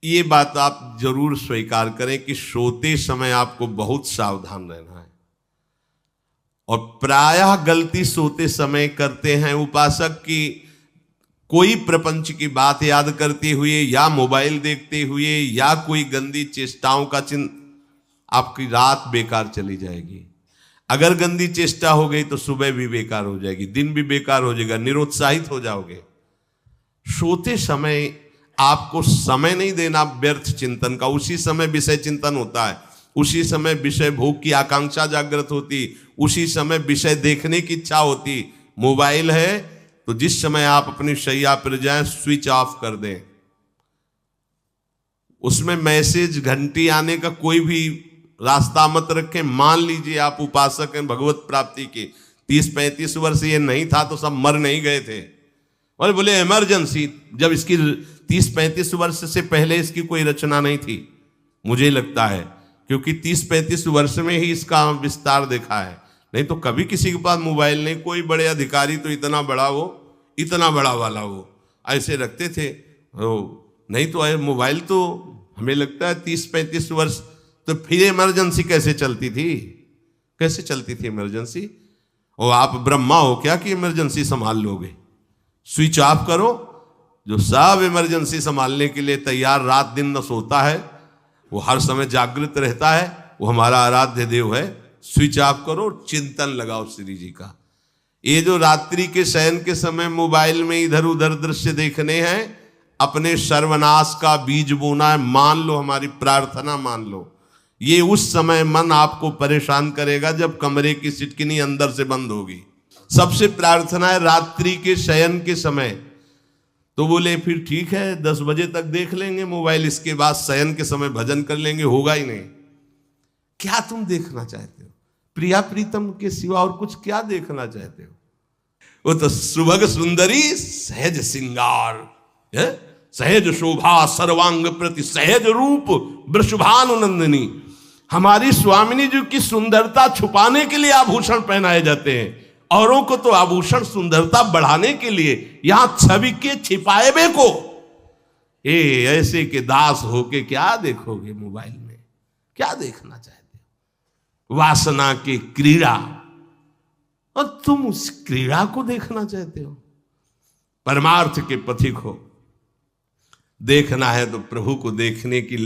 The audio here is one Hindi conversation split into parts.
ये बात आप जरूर स्वीकार करें कि सोते समय आपको बहुत सावधान रहना है। और प्रायः गलती सोते समय करते हैं उपासक की, कोई प्रपंच की बात याद करते हुए या मोबाइल देखते हुए या कोई गंदी चेष्टाओं का आपकी रात बेकार चली जाएगी। अगर गंदी चेष्टा हो गई तो सुबह भी बेकार हो जाएगी, दिन भी बेकार हो जाएगा, निरुत्साहित हो जाओगे। सोते समय आपको समय नहीं देना व्यर्थ चिंतन का। उसी समय विषय चिंतन होता है, उसी समय विषय भोग की आकांक्षा जागृत होती, उसी समय विषय देखने की इच्छा होती। मोबाइल है तो जिस समय आप अपनी शैया पर जाएं स्विच ऑफ कर दें। उसमें मैसेज घंटी आने का कोई भी रास्ता मत रखें। मान लीजिए आप उपासक हैं भगवत प्राप्ति के, 30-35 वर्ष ये नहीं था तो सब मर नहीं गए थे। और बोले इमरजेंसी, जब इसकी 30-35 वर्ष से पहले इसकी कोई रचना नहीं थी, मुझे लगता है, क्योंकि 30-35 वर्ष में ही इसका विस्तार देखा है। नहीं तो कभी किसी के पास मोबाइल नहीं। कोई बड़े अधिकारी तो इतना बड़ा वो, इतना बड़ा वाला वो ऐसे रखते थे। नहीं तो मोबाइल तो हमें लगता है 30-35 वर्ष। तो फिर इमरजेंसी कैसे चलती थी? कैसे चलती थी इमरजेंसी? और आप ब्रह्मा हो क्या कि इमरजेंसी संभाल लोगे? स्विच ऑफ करो। जो सब इमरजेंसी संभालने के लिए तैयार, रात दिन न सोता है, वो हर समय जागृत रहता है, वो हमारा आराध्य देव है। स्विच ऑफ करो, चिंतन लगाओ श्री जी का। ये जो रात्रि के शयन के समय मोबाइल में इधर उधर दृश्य देखने हैं, अपने सर्वनाश का बीज बोना है। मान लो, हमारी प्रार्थना मान लो, ये उस समय मन आपको परेशान करेगा जब कमरे की सिटकिनी अंदर से बंद होगी। सबसे प्रार्थना है रात्रि के शयन के समय। तो बोले फिर ठीक है 10 बजे तक देख लेंगे मोबाइल, इसके बाद शयन के समय भजन कर लेंगे। होगा ही नहीं। क्या तुम देखना चाहते हो? प्रिया प्रीतम के सिवा और कुछ क्या देखना चाहते हो? वो तो सुभग सुंदरी सहज सिंगार, सहज शोभा सर्वांग प्रति सहज रूप वृषभानुनंदिनी। हमारी स्वामिनी जी की सुंदरता छुपाने के लिए आभूषण पहनाए जाते हैं, औरों को तो आभूषण सुंदरता बढ़ाने के लिए। यहां छवि के छिपाए बे को ऐसे के दास होके क्या देखोगे मोबाइल में? क्या देखना चाहते हो? वासना की क्रीड़ा, और तुम उस क्रीड़ा को देखना चाहते हो? परमार्थ के पथिक हो। देखना है तो प्रभु को देखने की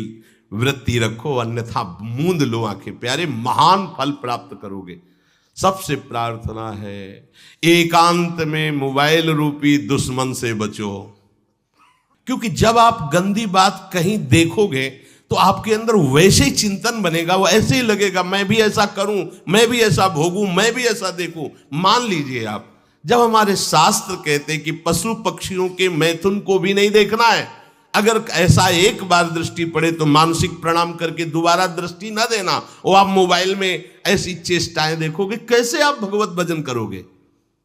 वृत्ति रखो, अन्यथा मूंद लो आंखें। प्यारे, महान फल प्राप्त करोगे। सबसे प्रार्थना है एकांत में मोबाइल रूपी दुश्मन से बचो। क्योंकि जब आप गंदी बात कहीं देखोगे तो आपके अंदर वैसे ही चिंतन बनेगा, वो ऐसे ही लगेगा मैं भी ऐसा करूं, मैं भी ऐसा भोगूं, मैं भी ऐसा देखूं। मान लीजिए आप, जब हमारे शास्त्र कहते हैं कि पशु पक्षियों के मैथुन को भी नहीं देखना है, अगर ऐसा एक बार दृष्टि पड़े तो मानसिक प्रणाम करके दोबारा दृष्टि ना देना। और आप मोबाइल में ऐसी चेष्टाएं देखोगे, कैसे आप भगवत भजन करोगे?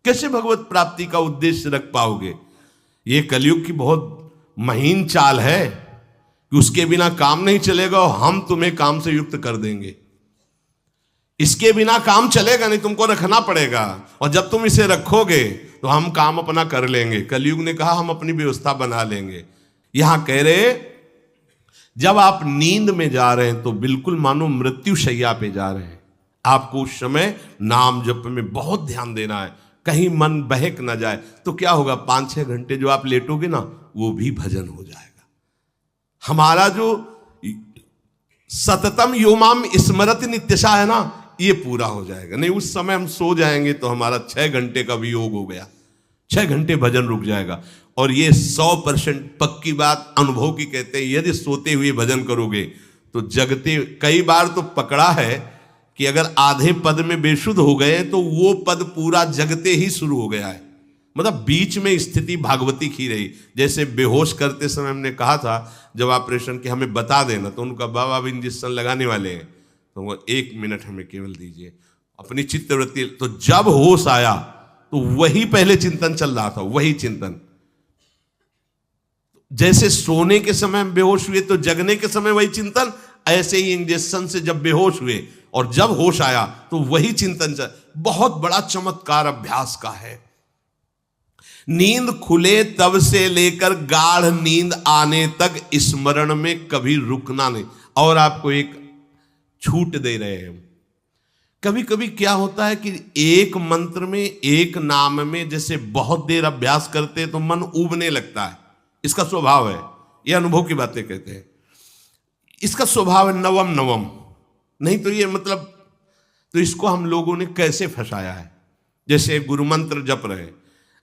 कैसे भगवत प्राप्ति का उद्देश्य रख पाओगे? ये कलयुग की बहुत महीन चाल है कि उसके बिना काम नहीं चलेगा और हम तुम्हें काम से युक्त कर देंगे। इसके बिना काम चलेगा नहीं, तुमको रखना पड़ेगा। और जब तुम इसे रखोगे तो हम काम अपना कर लेंगे। कलयुग ने कहा हम अपनी व्यवस्था बना लेंगे। यहां कह रहे जब आप नींद में जा रहे हैं तो बिल्कुल मानो मृत्यु शैया पे जा रहे हैं। आपको उस समय नाम जप में बहुत ध्यान देना है, कहीं मन बहक ना जाए। तो क्या होगा, 5-6 घंटे जो आप लेटोगे ना, वो भी भजन हो जाएगा। हमारा जो सततम योमाम स्मरति नित्यशा है ना, ये पूरा हो जाएगा। नहीं, उस समय हम सो जाएंगे तो हमारा 6 घंटे का वियोग हो गया, 6 घंटे भजन रुक जाएगा। और ये 100% पक्की बात अनुभव की कहते हैं, यदि सोते हुए भजन करोगे तो जगते। कई बार तो पकड़ा है कि अगर आधे पद में बेशुद्ध हो गए तो वो पद पूरा जगते ही शुरू हो गया है। मतलब बीच में स्थिति भागवती की रही। जैसे बेहोश करते समय हमने कहा था जब ऑपरेशन के हमें बता देना, तो उनका बाबा अब इंजेक्शन लगाने वाले हैं तो वो 1 मिनट हमें केवल दीजिए, अपनी चित्तवृत्ति। तो जब होश आया तो वही पहले चिंतन चल रहा था, वही चिंतन। जैसे सोने के समय बेहोश हुए तो जगने के समय वही चिंतन, ऐसे ही इंजेक्शन से जब बेहोश हुए और जब होश आया तो वही चिंतन चल। बहुत बड़ा चमत्कार अभ्यास का है। नींद खुले तब से लेकर गाढ़ नींद आने तक स्मरण में कभी रुकना नहीं। और आपको एक छूट दे रहे हैं। कभी कभी क्या होता है कि एक मंत्र में, एक नाम में जैसे बहुत देर अभ्यास करते हैं तो मन उबने लगता है। इसका स्वभाव है, ये अनुभव की बातें कहते हैं। इसका स्वभाव है नवम नवम, नहीं तो ये मतलब, तो इसको हम लोगों ने कैसे फंसाया है। जैसे गुरु मंत्र जप रहे,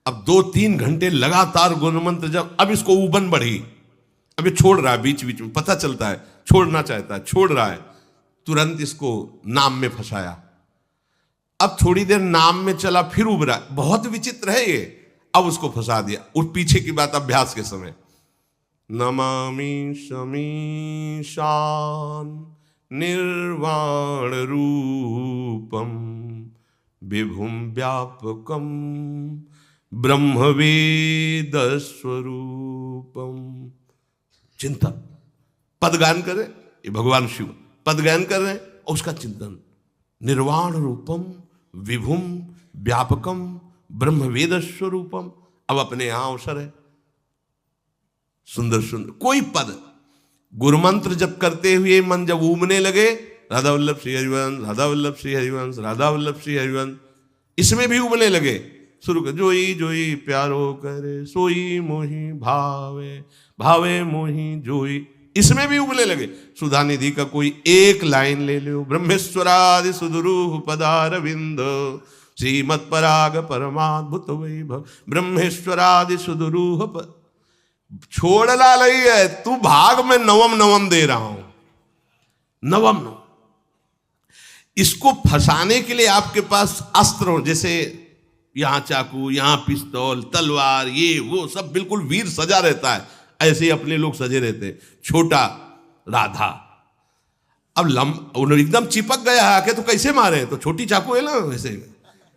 अब 2-3 घंटे लगातार गुरु मंत्र जप, अब इसको उबन बढ़ी, अब ये छोड़ रहा है, बीच बीच में पता चलता है छोड़ना चाहता है, छोड़ रहा है, तुरंत इसको नाम में फंसाया। अब थोड़ी देर नाम में चला, फिर उब रहा है, बहुत विचित्र है ये, अब उसको फंसा दिया। और पीछे की बात अभ्यास के समय, नमामि शमीशान निर्वाण रूपम विभुम व्यापकम ब्रह्मवेद स्वरूपम। चिंतन, पदगान करे, ये भगवान शिव पदगान कर रहे हैं और उसका चिंतन, निर्वाण रूपम विभुम व्यापकम ब्रह्मवेद स्वरूपम। अब अपने यहां अवसर है, सुंदर सुंदर कोई पद गुरु मंत्र जब करते हुए मन जब उबने लगे, राधा वल्लभ श्री हरिवंश, राधा वल्लभ श्री हरिवंश, राधा वल्लभ श्री हरिवंश, इसमें भी उबने लगे, शुरू कर, जोई जोई प्यारो करे सोई मोही भावे, भावे मोही जोई, इसमें भी उबने लगे। सुधा निधि का कोई एक लाइन ले लो, ब्रह्मेश्वरादि सुदुरूह पदारविंद श्रीमत् पराग परमाद्भुत वैभव, ब्रह्मेश्वरादि सुदुरूह छोड़ना नहीं है, तू भाग में नवम नवम दे रहा हूं, नवम नवम। इसको फंसाने के लिए आपके पास अस्त्र हो, जैसे यहां चाकू, यहां पिस्तौल, तलवार, ये वो सब बिल्कुल वीर सजा रहता है, ऐसे ही अपने लोग सजे रहते। छोटा राधा, अब एकदम चिपक गया आके तो कैसे मारे, तो छोटी चाकू है ना वैसे,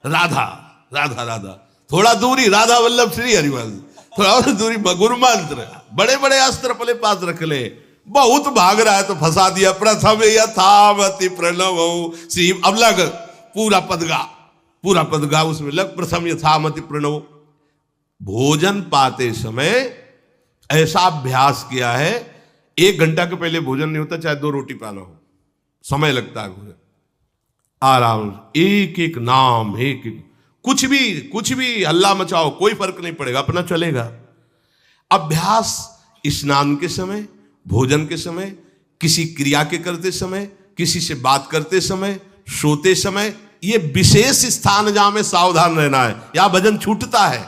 राधा राधा राधा, थोड़ा दूरी राधा वल्लभ श्री हरिवंश, थोड़ा और दूरी गुरु मंत्र, बड़े बड़े अस्त्र अपने पास रख ले, बहुत भाग रहा है तो फंसा दिया। प्रथम यथावति प्रणव श्री, अब लग पूरा पदगा, पूरा पदगा उसमें लग, प्रथम यथामति प्रणव। भोजन पाते समय ऐसा अभ्यास किया है, 1 घंटा के पहले भोजन नहीं होता, चाहे 2 रोटी पाना हो, समय लगता है भोजन, आराम, एक एक नाम, एक एक, कुछ भी हल्ला मचाओ, कोई फर्क नहीं पड़ेगा, अपना चलेगा। अभ्यास स्नान के समय, भोजन के समय, किसी क्रिया के करते समय, किसी से बात करते समय, सोते समय, ये विशेष स्थान जहां में सावधान रहना है। यहां भजन छूटता है,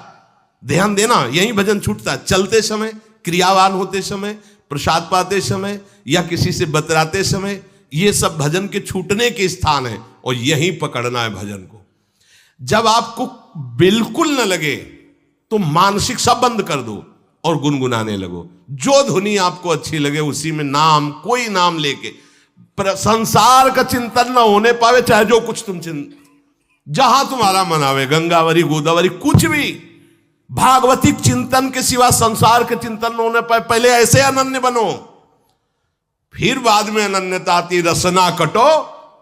ध्यान देना, यही भजन छूटता है। चलते समय, क्रियावान होते समय, प्रसाद पाते समय या किसी से बतराते समय, ये सब भजन के छूटने के स्थान है और यहीं पकड़ना है भजन को। जब आपको बिल्कुल न लगे तो मानसिक सब बंद कर दो और गुनगुनाने लगो, जो धुनी आपको अच्छी लगे उसी में नाम, कोई नाम लेके, संसार का चिंतन न होने पावे, चाहे जो कुछ तुम जहां तुम्हारा मन आवे, गंगावरी गोदावरी, कुछ भी, भागवतिक चिंतन के सिवा संसार के चिंतन न होने पाए। पहले ऐसे अनन्य बनो, फिर बाद में अनन्यता आती, रसना कटो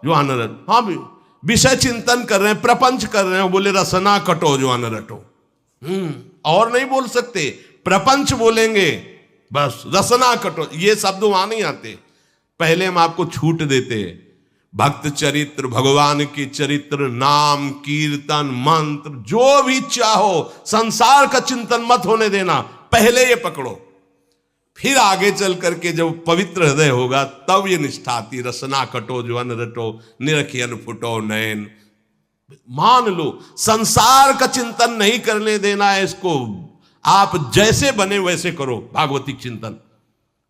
जो अनरट। हाँ भी विषय चिंतन कर रहे हैं, प्रपंच कर रहे हैं, बोले रसना कटो जो अनरटो, और नहीं बोल सकते, प्रपंच बोलेंगे बस, रसना कटो, ये शब्द वहां नहीं आते। पहले हम आपको छूट देते, भक्त चरित्र, भगवान की चरित्र, नाम, कीर्तन, मंत्र, जो भी चाहो, संसार का चिंतन मत होने देना, पहले ये पकड़ो, फिर आगे चल करके जब पवित्र हृदय होगा तब ये निष्ठा आती, रसना कटो जो अन रटो, निरखियन फुटो नयन। मान लो संसार का चिंतन नहीं करने देना है इसको, आप जैसे बने वैसे करो भागवतिक चिंतन,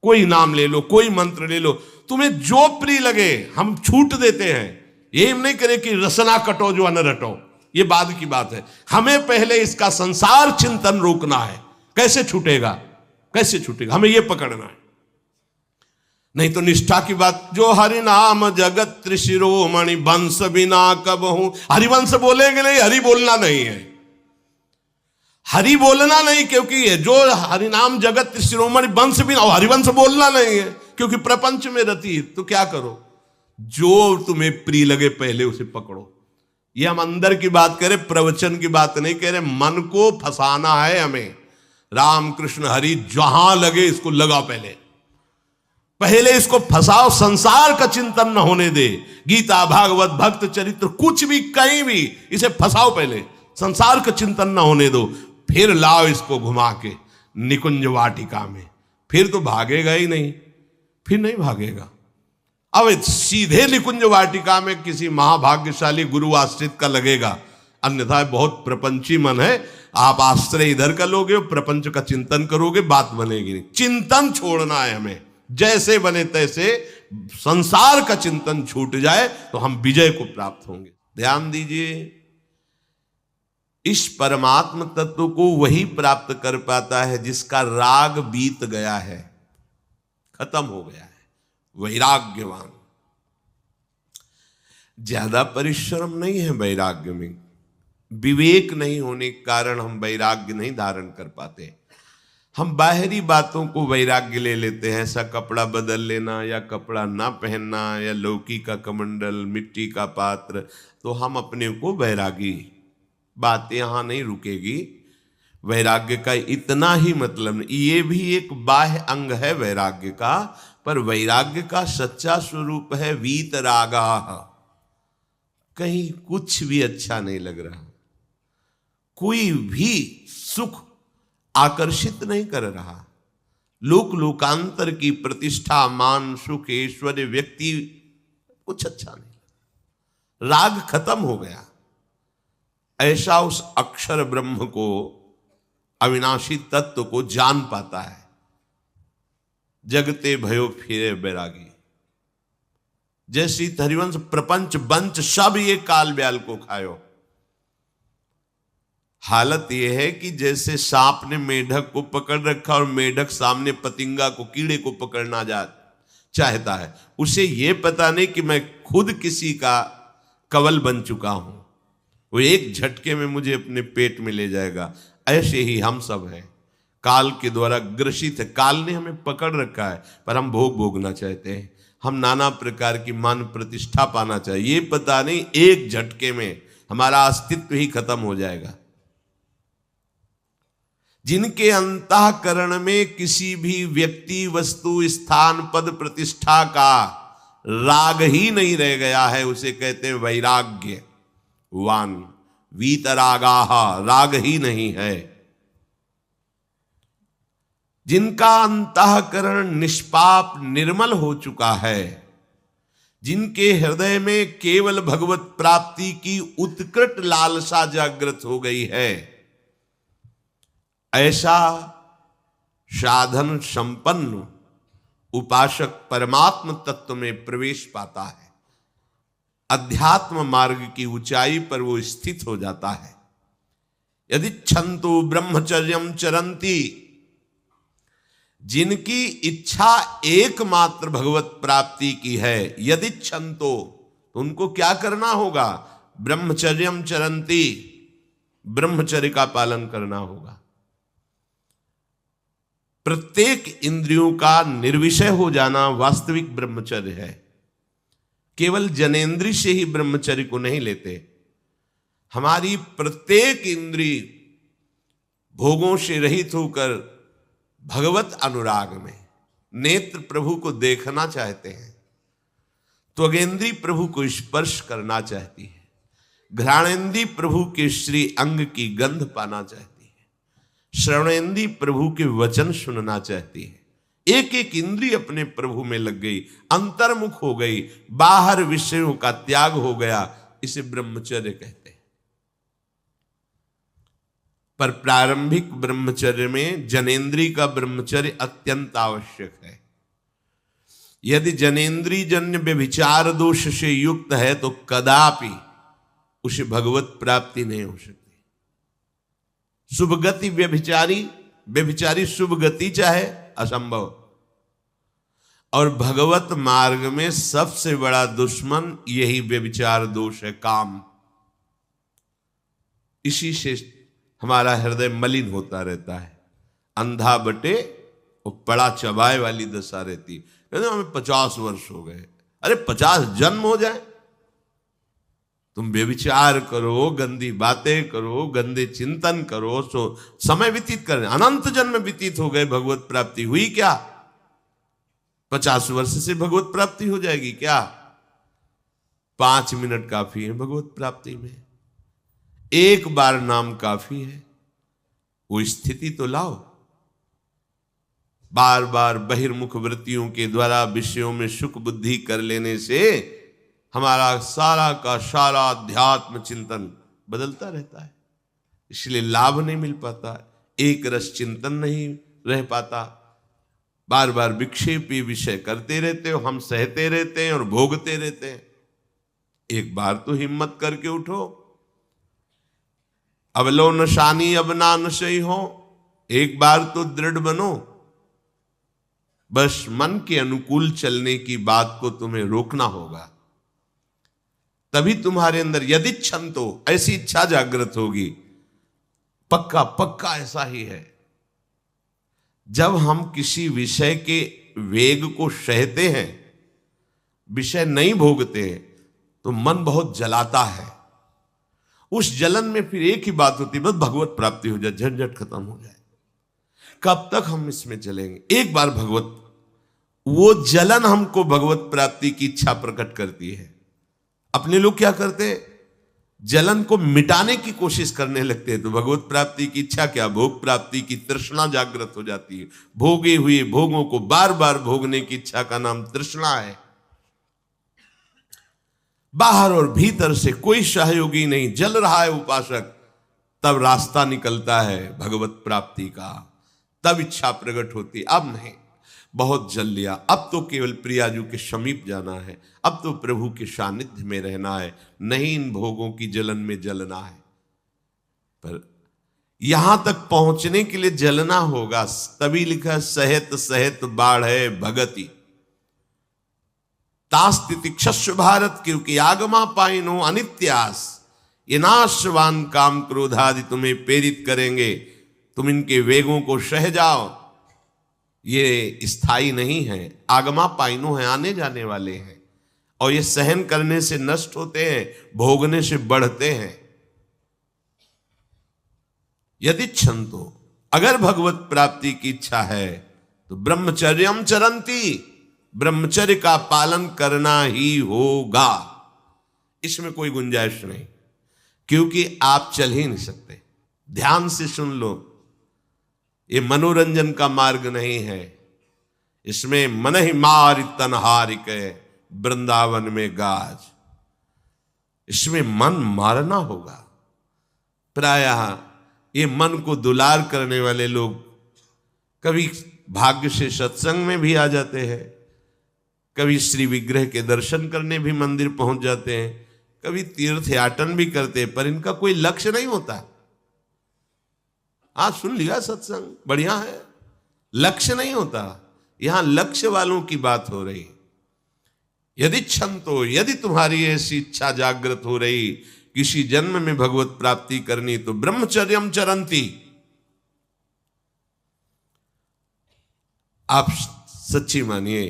कोई नाम ले लो, कोई मंत्र ले लो, तुम्हें जो प्रिय लगे, हम छूट देते हैं। ये नहीं करे कि रसना कटो जो अन रटो, ये बाद की बात है, हमें पहले इसका संसार चिंतन रोकना है। कैसे छूटेगा, कैसे छूटेगा, हमें यह पकड़ना है, नहीं तो निष्ठा की बात। जो हरि नाम जगत त्रिशिरोमणि वंश बिना कब हूं, हरिवंश बोलेंगे नहीं, हरि बोलना नहीं है, हरि बोलना नहीं, क्योंकि जो हरिनाम जगत त्रिशिरोमणि वंश बिना, हरिवंश बोलना नहीं है क्योंकि प्रपंच में रति। तो क्या करो, जो तुम्हें प्रिय लगे पहले उसे पकड़ो। ये हम अंदर की बात करें, प्रवचन की बात नहीं कह रहे। मन को फंसाना है हमें। राम कृष्ण हरि जहां लगे इसको लगा, पहले इसको फंसाओ, संसार का चिंतन न होने दे। गीता भागवत भक्त चरित्र कुछ भी कहीं भी इसे फंसाओ, पहले संसार का चिंतन न होने दो, फिर लाओ इसको घुमा के निकुंज वाटिका में, फिर तो भागेगा ही नहीं, फिर नहीं भागेगा। अब सीधे निकुंज वाटिका में किसी महाभाग्यशाली गुरु आश्रित का लगेगा, अन्यथा बहुत प्रपंची मन है। आप आश्रय इधर का लोगे, प्रपंच का चिंतन करोगे, बात बनेगी नहीं। चिंतन छोड़ना है हमें, जैसे बने तैसे संसार का चिंतन छूट जाए तो हम विजय को प्राप्त होंगे। ध्यान दीजिए, इस परमात्म तत्व को वही प्राप्त कर पाता है जिसका राग बीत गया है, खत्म हो गया है, वैराग्यवान। ज्यादा परिश्रम नहीं है वैराग्य में, विवेक नहीं होने के कारण हम वैराग्य नहीं धारण कर पाते। हम बाहरी बातों को वैराग्य ले लेते हैं, ऐसा कपड़ा बदल लेना या कपड़ा ना पहनना या लौकी का कमंडल, मिट्टी का पात्र, तो हम अपने को वैरागी। बात यहां नहीं रुकेगी। वैराग्य का इतना ही मतलब नहीं, ये भी एक बाह्य अंग है वैराग्य का, पर वैराग्य का सच्चा स्वरूप है वीतरागा। कहीं कुछ भी अच्छा नहीं लग रहा, कोई भी सुख आकर्षित नहीं कर रहा, लोक लोकांतर की प्रतिष्ठा, मान, सुख, ऐश्वर्य, व्यक्ति, कुछ अच्छा नहीं, राग खत्म हो गया। ऐसा उस अक्षर ब्रह्म को, अविनाशी तत्व को जान पाता है। जगते भयो फिरे बैरागी। जैसी हरिवंश प्रपंच बंच सब ये काल ब्याल को खायो। हालत यह है कि जैसे सांप ने मेढक को पकड़ रखा और मेढक सामने पतिंगा को, कीड़े को पकड़ना चाहता है, उसे यह पता नहीं कि मैं खुद किसी का कवल बन चुका हूं, वो एक झटके में मुझे अपने पेट में ले जाएगा। ऐसे ही हम सब हैं, काल के द्वारा ग्रसित है। काल ने हमें पकड़ रखा है, पर हम भोग भोगना चाहते हैं। हम नाना प्रकार की मान प्रतिष्ठा पाना चाहिए, ये पता नहीं एक झटके में हमारा अस्तित्व ही खत्म हो जाएगा। जिनके अंतःकरण में किसी भी व्यक्ति, वस्तु, स्थान, पद, प्रतिष्ठा का राग ही नहीं रह गया है, उसे कहते हैं वैराग्यवान। वीतरागाः, राग ही नहीं है। जिनका अंतःकरण निष्पाप निर्मल हो चुका है, जिनके हृदय में केवल भगवत प्राप्ति की उत्कट लालसा जागृत हो गई है, ऐसा साधन संपन्न उपासक परमात्म तत्व में प्रवेश पाता है। अध्यात्म मार्ग की ऊंचाई पर वो स्थित हो जाता है। यदि छंतु ब्रह्मचर्यम चरंती, जिनकी इच्छा एकमात्र भगवत प्राप्ति की है, यदि छंतो, तो उनको क्या करना होगा? ब्रह्मचर्यम चरंती, ब्रह्मचर्य का पालन करना होगा। प्रत्येक इंद्रियों का निर्विषय हो जाना वास्तविक ब्रह्मचर्य है। केवल जनेंद्रिय से ही ब्रह्मचर्य को नहीं लेते। हमारी प्रत्येक इंद्रिय भोगों से रहित होकर भगवत अनुराग में, नेत्र प्रभु को देखना चाहते हैं, त्वगेंद्री प्रभु को स्पर्श करना चाहती है, घ्राणेंद्री प्रभु के श्री अंग की गंध पाना चाहती है, श्रवणेंद्री प्रभु के वचन सुनना चाहती है। एक एक इंद्रिय अपने प्रभु में लग गई, अंतर्मुख हो गई, बाहर विषयों का त्याग हो गया। इसे ब्रह्मचर्य कहते हैं। पर प्रारंभिक ब्रह्मचर्य में जनेंद्रिय का ब्रह्मचर्य अत्यंत आवश्यक है। यदि जनेंद्रिय जन्य व्यभिचार दोष से युक्त है तो कदापि उसे भगवत प्राप्ति नहीं हो सकती। शुभ गति व्यभिचारी शुभ गति चाहे असंभव। और भगवत मार्ग में सबसे बड़ा दुश्मन यही व्यभिचार दोष है, काम। इसी से हमारा हृदय मलिन होता रहता है, अंधा बटे और पड़ा चबाए वाली दशा रहती। कहते हमें 50 वर्ष हो गए। अरे 50 जन्म हो जाए तुम व्यभिचार करो, गंदी बातें करो, गंदे चिंतन करो, सो समय व्यतीत कर, अनंत जन्म व्यतीत हो गए, भगवत प्राप्ति हुई क्या? 50 वर्ष से भगवत प्राप्ति हो जाएगी क्या? 5 मिनट काफी है भगवत प्राप्ति में, एक बार नाम काफी है। वो स्थिति तो लाओ। बार बार बहिर्मुख वृत्तियों के द्वारा विषयों में सुख बुद्धि कर लेने से हमारा सारा का सारा अध्यात्म चिंतन बदलता रहता है, इसलिए लाभ नहीं मिल पाता, एक रस चिंतन नहीं रह पाता। बार बार विक्षेपी विषय करते रहते हो, हम सहते रहते हैं और भोगते रहते हैं। एक बार तो हिम्मत करके उठो, अब लो नशानी अब ना नशई हो, एक बार तो दृढ़ बनो। बस मन के अनुकूल चलने की बात को तुम्हें रोकना होगा, तभी तुम्हारे अंदर यदि क्षण तो ऐसी इच्छा जागृत होगी। पक्का पक्का ऐसा ही है, जब हम किसी विषय के वेग को सहते हैं, विषय नहीं भोगते हैं, तो मन बहुत जलाता है। उस जलन में फिर एक ही बात होती है, बस भगवत प्राप्ति हो जाए, झंझट खत्म हो जाए। कब तक हम इसमें चलेंगे? एक बार भगवत, वो जलन हमको भगवत प्राप्ति की इच्छा प्रकट करती है। अपने लोग क्या करते हैं, जलन को मिटाने की कोशिश करने लगते हैं, तो भगवत प्राप्ति की इच्छा क्या, भोग प्राप्ति की तृष्णा जागृत हो जाती है। भोगे हुए भोगों को बार बार भोगने की इच्छा का नाम तृष्णा है। बाहर और भीतर से कोई सहयोगी नहीं, जल रहा है उपासक, तब रास्ता निकलता है भगवत प्राप्ति का, तब इच्छा प्रकट होती। अब नहीं, बहुत जल लिया, अब तो केवल प्रियाजू के समीप जाना है, अब तो प्रभु के सानिध्य में रहना है, नहीं इन भोगों की जलन में जलना है। पर यहां तक पहुंचने के लिए जलना होगा, तभी लिखा सहित सहित बाढ़ है भगति तास्तितिक्षस्व भारत, क्योंकि आगमा पाइनो अनित्यास, ये नाशवान काम क्रोधादि तुम्हें प्रेरित करेंगे, तुम इनके वेगों को सह जाओ, ये स्थायी नहीं है। आगमा पाइनो है, आने जाने वाले हैं, और ये सहन करने से नष्ट होते हैं, भोगने से बढ़ते हैं। यदि क्षंतो, अगर भगवत प्राप्ति की इच्छा है तो ब्रह्मचर्यम चरंती, ब्रह्मचर्य का पालन करना ही होगा, इसमें कोई गुंजाइश नहीं, क्योंकि आप चल ही नहीं सकते। ध्यान से सुन लो, ये मनोरंजन का मार्ग नहीं है, इसमें मन ही मार तनहारिक वृंदावन में गाज, इसमें मन मारना होगा। प्रायः ये मन को दुलार करने वाले लोग कभी भाग्य से सत्संग में भी आ जाते हैं, कभी श्री विग्रह के दर्शन करने भी मंदिर पहुंच जाते हैं, कभी तीर्थ याटन भी करते हैं, पर इनका कोई लक्ष्य नहीं होता। आज सुन लिया सत्संग, बढ़िया है, लक्ष्य नहीं होता। यहां लक्ष्य वालों की बात हो रही। यदि क्षण तो, यदि तुम्हारी ऐसी इच्छा जागृत हो रही किसी जन्म में भगवत प्राप्ति करनी, तो ब्रह्मचर्यम चरंती, आप सच्ची मानिए,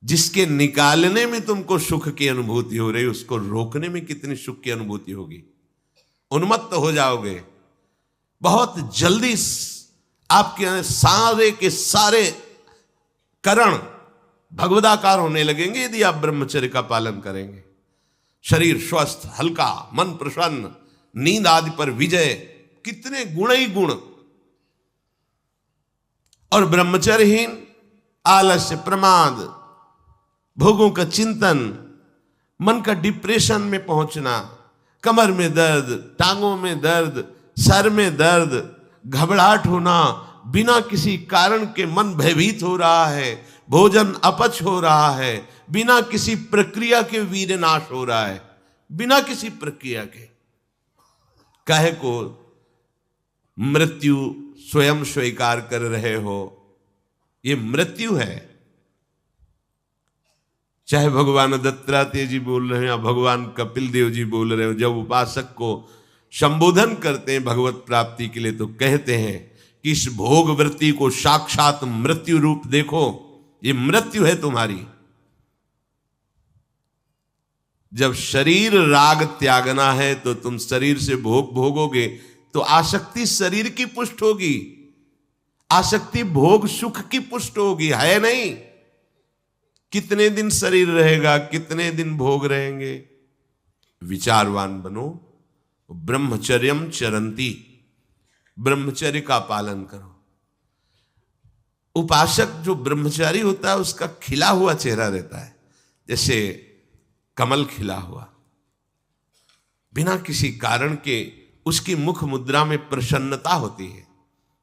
जिसके निकालने में तुमको सुख की अनुभूति हो रही, उसको रोकने में कितनी सुख की अनुभूति होगी। उन्मत्त हो जाओगे, बहुत जल्दी आपके सारे के सारे करण भगवदाकार होने लगेंगे यदि आप ब्रह्मचर्य का पालन करेंगे। शरीर स्वस्थ, हल्का, मन प्रसन्न, नींद आदि पर विजय, कितने गुण ही गुण। और ब्रह्मचर्यहीन आलस्य, प्रमाद, भोगों का चिंतन, मन का डिप्रेशन में पहुंचना, कमर में दर्द, टांगों में दर्द, सर में दर्द, घबराहट होना, बिना किसी कारण के मन भयभीत हो रहा है, भोजन अपच हो रहा है, बिना किसी प्रक्रिया के वीर नाश हो रहा है, बिना किसी प्रक्रिया के। काहे को मृत्यु स्वयं स्वीकार कर रहे हो, ये मृत्यु है। चाहे भगवान दत्तात्रेय जी बोल रहे हैं या भगवान कपिल देव जी बोल रहे हो, जब उपासक को संबोधन करते हैं भगवत प्राप्ति के लिए, तो कहते हैं कि इस भोग वृत्ति को साक्षात मृत्यु रूप देखो, ये मृत्यु है तुम्हारी। जब शरीर राग त्यागना है तो तुम शरीर से भोग भोगोगे तो आसक्ति शरीर की पुष्ट होगी, आसक्ति भोग सुख की पुष्ट होगी, है नहीं। कितने दिन शरीर रहेगा, कितने दिन भोग रहेंगे। विचारवान बनो, ब्रह्मचर्यम चरंती, ब्रह्मचर्य का पालन करो। उपासक जो ब्रह्मचारी होता है उसका खिला हुआ चेहरा रहता है, जैसे कमल खिला हुआ, बिना किसी कारण के उसकी मुख मुद्रा में प्रसन्नता होती है।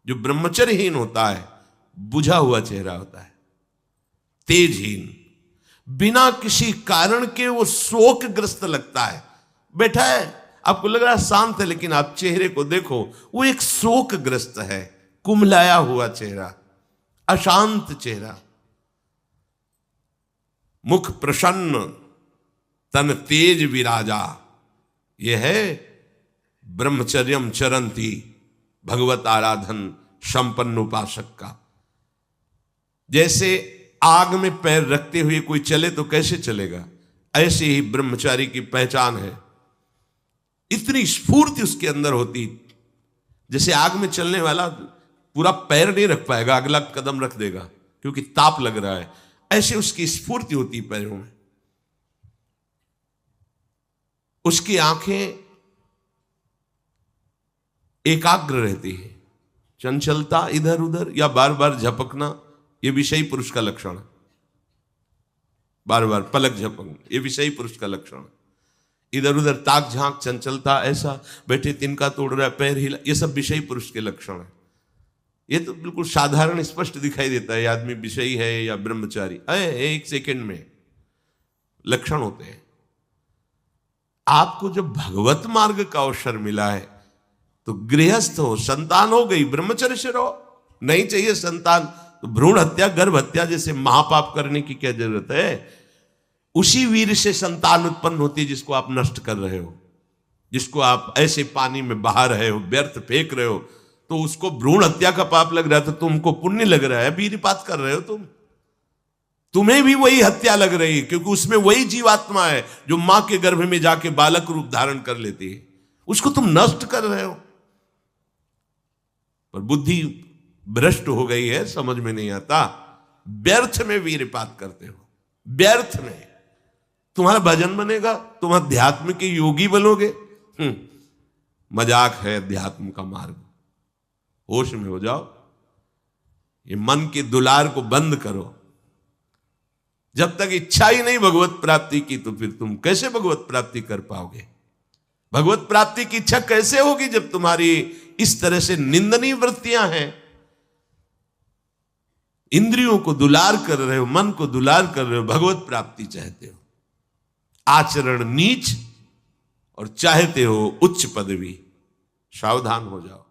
जो ब्रह्मचर्यहीन होता है बुझा हुआ चेहरा होता है, तेजहीन, बिना किसी कारण के वो शोकग्रस्त लगता है। बैठा है, आपको लग रहा है शांत है, लेकिन आप चेहरे को देखो, वो एक शोकग्रस्त है, कुम्हलाया हुआ चेहरा, अशांत चेहरा। मुख प्रसन्न, तन तेज विराजा, यह है ब्रह्मचर्यम चरंती, भगवत आराधन संपन्न उपासक का। जैसे आग में पैर रखते हुए कोई चले तो कैसे चलेगा, ऐसे ही ब्रह्मचारी की पहचान है। इतनी स्फूर्ति उसके अंदर होती, जैसे आग में चलने वाला पूरा पैर नहीं रख पाएगा, अगला कदम रख देगा क्योंकि ताप लग रहा है, ऐसे उसकी स्फूर्ति होती पैरों में। उसकी आंखें एकाग्र रहती है, चंचलता इधर उधर या बार बार झपकना, यह विषयी पुरुष का लक्षण है। बार बार पलक झपकना, यह विषयी पुरुष का लक्षण है। इधर उधर ताक झांक, चंचलता, ऐसा बैठे तिनका तोड़ रहा है, पैर हिला, ये सब विषयी पुरुष के लक्षण है। ये तो बिल्कुल साधारण स्पष्ट दिखाई देता है आदमी विषयी है या ब्रह्मचारी, एक सेकंड में लक्षण होते हैं। आपको जब भगवत मार्ग का अवसर मिला है तो गृहस्थ हो, संतान हो गई, ब्रह्मचर्य से रहो। नहीं चाहिए संतान तो भ्रूण हत्या, गर्भ हत्या जैसे महापाप करने की क्या जरूरत है। उसी वीर से संतान उत्पन्न होती है जिसको आप नष्ट कर रहे हो, जिसको आप ऐसे पानी में बहा रहे हो, व्यर्थ फेंक रहे हो, तो उसको भ्रूण हत्या का पाप लग रहा है, तो तुमको पुण्य लग रहा है, वीरपात कर रहे हो तुम्हें भी वही हत्या लग रही है, क्योंकि उसमें वही जीवात्मा है जो मां के गर्भ में जाके बालक रूप धारण कर लेती है, उसको तुम नष्ट कर रहे हो। पर बुद्धि भ्रष्ट हो गई है, समझ में नहीं आता, व्यर्थ में वीरपात करते हो, व्यर्थ में। तुम्हारा भजन बनेगा, तुम अध्यात्म के योगी बनोगे, मजाक है अध्यात्म का मार्ग। होश में हो जाओ, ये मन के दुलार को बंद करो। जब तक इच्छा ही नहीं भगवत प्राप्ति की, तो फिर तुम कैसे भगवत प्राप्ति कर पाओगे। भगवत प्राप्ति की इच्छा कैसे होगी जब तुम्हारी इस तरह से निंदनीय वृत्तियां हैं। इंद्रियों को दुलार कर रहे हो, मन को दुलार कर रहे हो, भगवत प्राप्ति चाहते हो, आचरण नीच और चाहते हो उच्च पदवी। सावधान हो जाओ।